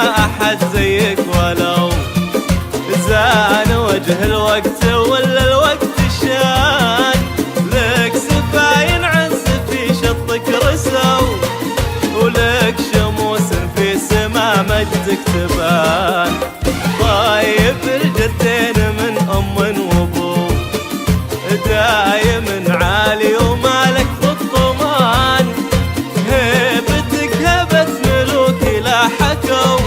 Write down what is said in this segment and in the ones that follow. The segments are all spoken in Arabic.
أحد زيك ولو زان وجه الوقت ولا الوقت شان، لك سفاين عز في شطك رسوا، ولك شموس في سما مجدك تبان. طيب الجدين من أم وأبو دايم عالي ومالك بالطمان، هيبتك هبت ملوك لا حكوا،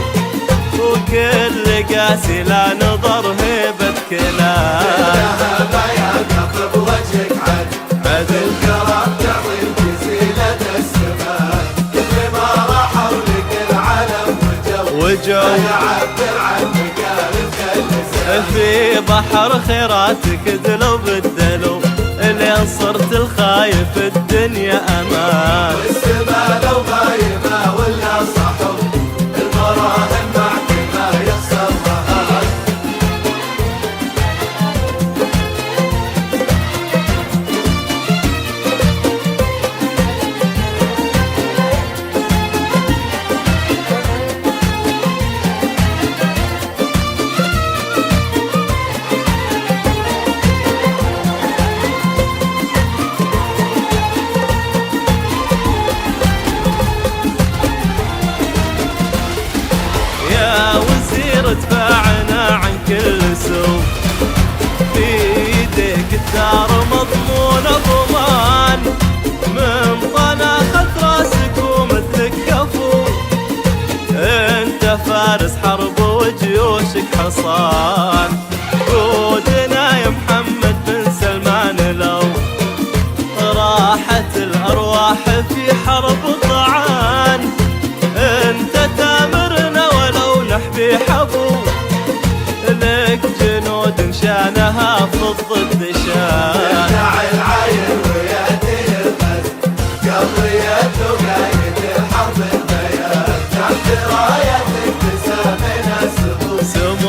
وكل قاسي لا نظر هيبة كلام. يا بوجهك عدل كرم تعظيم جزيلة السماء، كل ما راحوا لك العالم وجو يعبر عن مكانك اللسان. في بحر خيراتك دلو بالدلو، اللي صرت الخايف الدنيا امان. والسما لو غايبة ولا صحو، المراهن معك ما يخسر رهان. دفاعنا عن كل سوء، في يديك الدار مضمونة ضمان، من طناخة راسك ومثلك كفو، انت فارس حرب وجيوشك حصان. قودنا يا محمد بن سلمان لو راحت الأرواح في حرب طعان، انت تامرنا ولو نحبي حبو، لك جنود شانها في الضد شان. يدعي العين ويأتي الغد، قضية وقايد الحرب البيان، تحت رايتك تسامنا السمو.